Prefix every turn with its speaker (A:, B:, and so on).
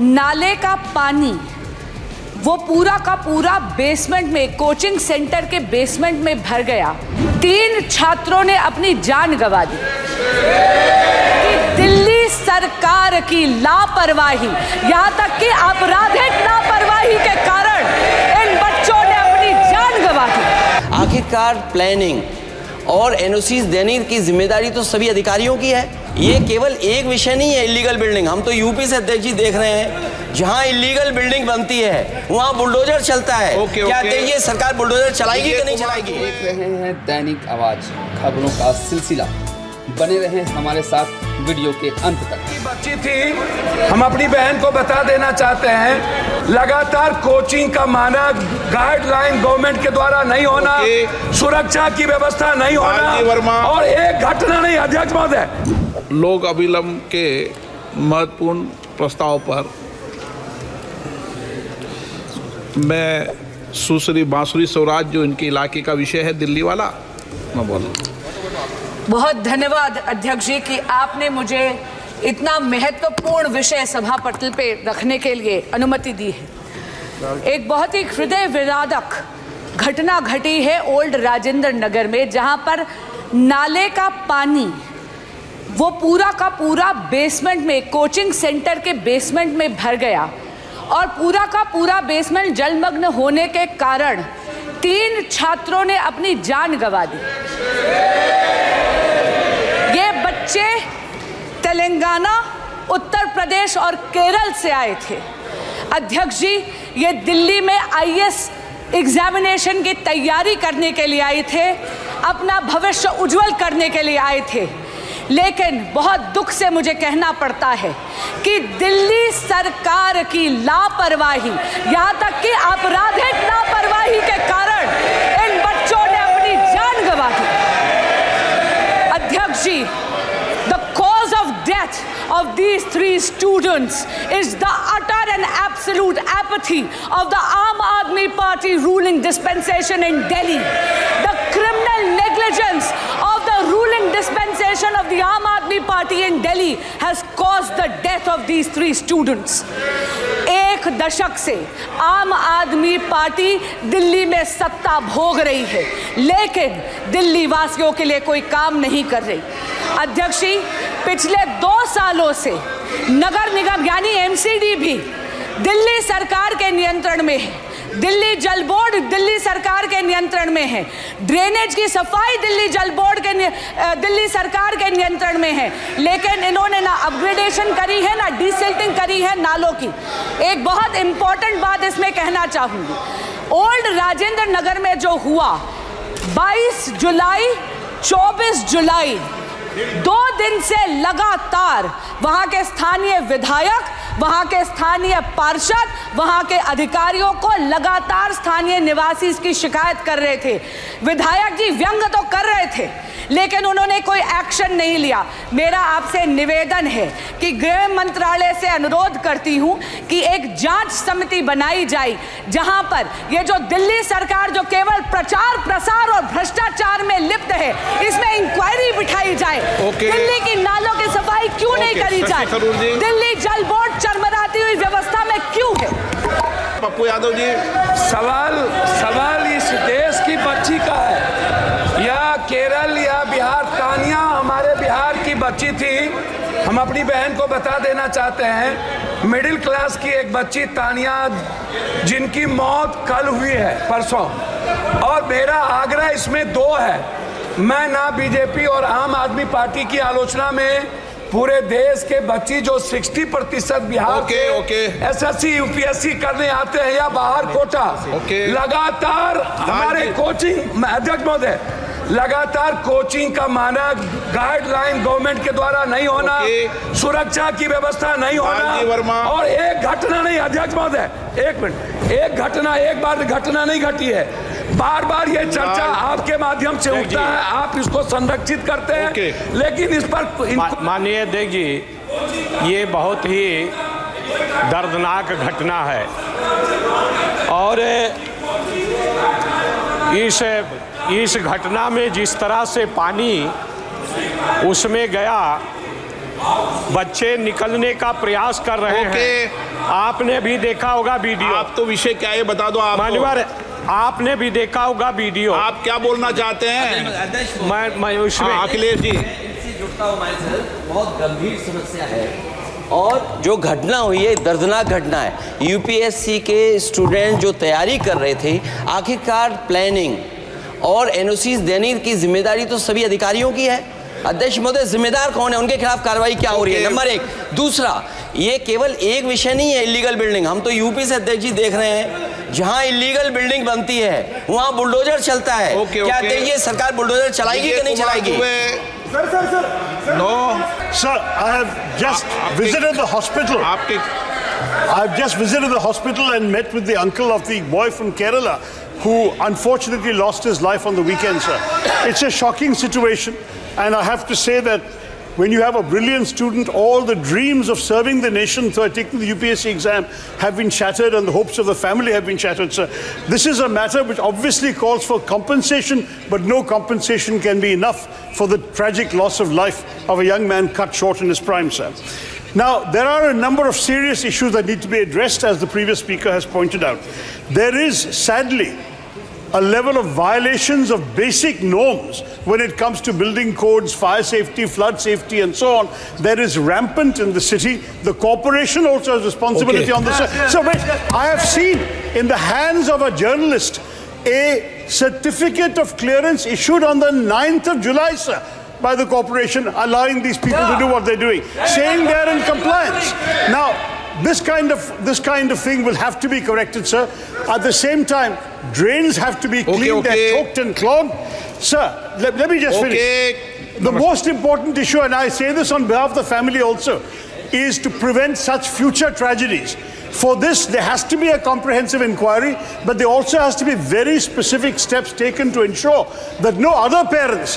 A: नाले का पानी वो पूरा का पूरा बेसमेंट में, कोचिंग सेंटर के बेसमेंट में भर गया। 3 छात्रों ने अपनी जान गंवा दी। कि दिल्ली सरकार की लापरवाही, यहाँ तक कि आपराधिक लापरवाही के कारण इन बच्चों ने अपनी जान गंवा दी।
B: आखिरकार प्लानिंग और एनओसीज देने की जिम्मेदारी तो सभी अधिकारियों की है। ये केवल एक विषय नहीं है इलीगल बिल्डिंग। हम तो यूपी से अध्यक्ष जी देख रहे हैं, जहां इलीगल बिल्डिंग बनती है वहां बुलडोजर चलता है। क्या देखिए सरकार बुलडोजर चलाएगी कि नहीं चलाएगी?
C: देख रहे हैं दैनिक आवाज, खबरों का सिलसिला। बने रहें हमारे साथ वीडियो के अंत तक।
D: बच्ची थी, हम अपनी बहन को बता देना चाहते हैं, लगातार कोचिंग का माना गाइडलाइन गवर्नमेंट के द्वारा नहीं होना, सुरक्षा की व्यवस्था नहीं होना, और एक घटना नहीं। अध्यक्ष महोदय,
E: लोक अभिलंब के महत्वपूर्ण प्रस्ताव पर मैं सुश्री बांसुरी स्वराज, जो इनके इलाके का विषय है दिल्ली वाला, मैं बोलूँ।
A: बहुत धन्यवाद अध्यक्ष जी कि आपने मुझे इतना महत्वपूर्ण विषय सभा पटल पे रखने के लिए अनुमति दी है। एक बहुत ही हृदय विदारक घटना घटी है ओल्ड राजेंद्र नगर में, जहां पर नाले का पानी वो पूरा का पूरा बेसमेंट में, कोचिंग सेंटर के बेसमेंट में भर गया और पूरा का पूरा बेसमेंट जलमग्न होने के कारण 3 छात्रों ने अपनी जान गंवा दी। ये बच्चे तेलंगाना, उत्तर प्रदेश और केरल से आए थे। अध्यक्ष जी, ये दिल्ली में आईएएस एग्जामिनेशन की तैयारी करने के लिए आए थे, अपना भविष्य उज्जवल करने के लिए आए थे। लेकिन बहुत दुख से मुझे कहना पड़ता है कि दिल्ली सरकार की लापरवाही, यहाँ तक कि आपराधिक लापरवाही के कारण इन बच्चों ने अपनी जान गंवा दी। अध्यक्ष जी, the cause of death of these 3 students is the utter and absolute apathy of the Aam Aadmi Party ruling dispensation in Delhi. The criminal negligence of the ruling dispensation of the Aam Aadmi Party in Delhi has caused the death of these 3 students. 1 दशक से आम आदमी party Delhi में सत्ता भोग रही है, लेकिन दिल्ली वासियों के लिए कोई काम नहीं कर रही। अध्यक्ष जी, पिछले 2 सालों से नगर निगम यानी एमसीडी भी दिल्ली सरकार के नियंत्रण में है, दिल्ली जल बोर्ड दिल्ली सरकार के नियंत्रण में है, ड्रेनेज की सफाई दिल्ली जल बोर्ड के दिल्ली सरकार के नियंत्रण में है, लेकिन इन्होंने ना अपग्रेडेशन करी है, ना डिसिल्टिंग करी है नालों की। एक बहुत इंपॉर्टेंट बात इसमें कहना चाहूंगी, ओल्ड राजेंद्र नगर में जो हुआ 22 जुलाई 24 जुलाई 2 दिन से लगातार वहां के स्थानीय विधायक, वहां के स्थानीय पार्षद, वहां के अधिकारियों को लगातार स्थानीय निवासी इसकी शिकायत कर रहे थे। विधायक जी व्यंग तो कर रहे थे, लेकिन उन्होंने कोई एक्शन नहीं लिया। मेरा आपसे निवेदन है कि गृह मंत्रालय से अनुरोध करती हूं कि एक जांच समिति बनाई जाए, जहां पर ये जो दिल्ली सरकार जो केवल प्रचार प्रसार और भ्रष्टाचार में लिप्त है, इसमें इंक्वायरी बिठाई जाए। दिल्ली की नालों की सफाई क्यों नहीं करी जाए? दिल्ली जल बोर्ड चरमराती हुई व्यवस्था में क्यों है?
E: पप्पू यादव जी,
D: सवाल इस देश की बच्ची का है, या केरल या बिहार? तानिया हमारे बिहार की बच्ची थी, हम अपनी बहन को बता देना चाहते हैं, मिडिल क्लास की एक बच्ची तानिया, जिनकी मौत कल हुई है, परसों। और मेरा आग्रह इसमें 2 है। मैं ना बीजेपी और आम आदमी पार्टी की आलोचना में, पूरे देश के बच्ची जो 60% बिहार के एसएससी यूपीएससी करने आते हैं या बाहर कोटा, लगातार हमारे कोचिंग, अध्यक्ष महोदय, लगातार कोचिंग का माना गाइडलाइन गवर्नमेंट के द्वारा नहीं होना, सुरक्षा की व्यवस्था नहीं होना, और एक घटना नहीं। अध्यक्ष महोदय, 1 मिनट, एक बार घटना नहीं घटी है, बार बार ये चर्चा आपके माध्यम से उठता है, आप इसको संरक्षित करते हैं, लेकिन इस पर
F: माननीय अध्यक्ष जी, ये बहुत ही दर्दनाक घटना है और इस घटना में जिस तरह से पानी उसमें गया, बच्चे निकलने का प्रयास कर रहे हैं आपने भी देखा होगा वीडियो।
E: आप तो विषय क्या है बता दो आप।
F: मान्यवर, आपने भी देखा होगा वीडियो।
E: आप क्या बोलना चाहते हैं?
F: मैं उसमें
E: अखिलेश जी,
B: इनसे जुड़ता हूं मैं सर, बहुत गंभीर समस्या है और जो घटना हुई है दर्दनाक घटना है। यूपीएससी के स्टूडेंट जो तैयारी कर रहे थे, आखिरकार प्लानिंग और एनओसीज देने की जिम्मेदारी तो सभी अधिकारियों की है। अध्यक्ष महोदय, जिम्मेदार कौन है, उनके खिलाफ कार्रवाई क्या हो रही है? नंबर एक। दूसरा, ये केवल एक विषय नहीं है इलीगल बिल्डिंग। हम तो यूपी से अध्यक्ष जी देख रहे हैं, जहां इलीगल बिल्डिंग बनती है वहां बुलडोजर चलता है। क्या अध्यक्ष जी, सरकार बुलडोजर चलाएगी कि नहीं चलाएगी?
E: No
G: Sir, I have just visited the hospital. I've just visited the hospital and met with the uncle of the boy from Kerala who unfortunately lost his life on the weekend, sir. It's a shocking situation, and I have to say that when you have a brilliant student, all the dreams of serving the nation through taking the UPSC exam have been shattered and the hopes of the family have been shattered, sir. This is a matter which obviously calls for compensation, but no compensation can be enough for the tragic loss of life of a young man cut short in his prime, sir. Now, there are a number of serious issues that need to be addressed, as the previous speaker has pointed out. There is, sadly, a level of violations of basic norms when it comes to building codes, fire safety, flood safety, and so on. That is rampant in the city. The corporation also has responsibility on this. So wait, I have seen in the hands of a journalist a certificate of clearance issued on the 9th of July, sir, by the corporation, allowing these people to do what they're doing, saying they're in compliance. Now, this kind of thing will have to be corrected, sir. At the same time, drains have to be cleaned. They're choked and clogged. Sir, let me just finish. The most important issue, and I say this on behalf of the family also, is to prevent such future tragedies. For this, there has to be a comprehensive inquiry, but there also has to be very specific steps taken to ensure that no other parents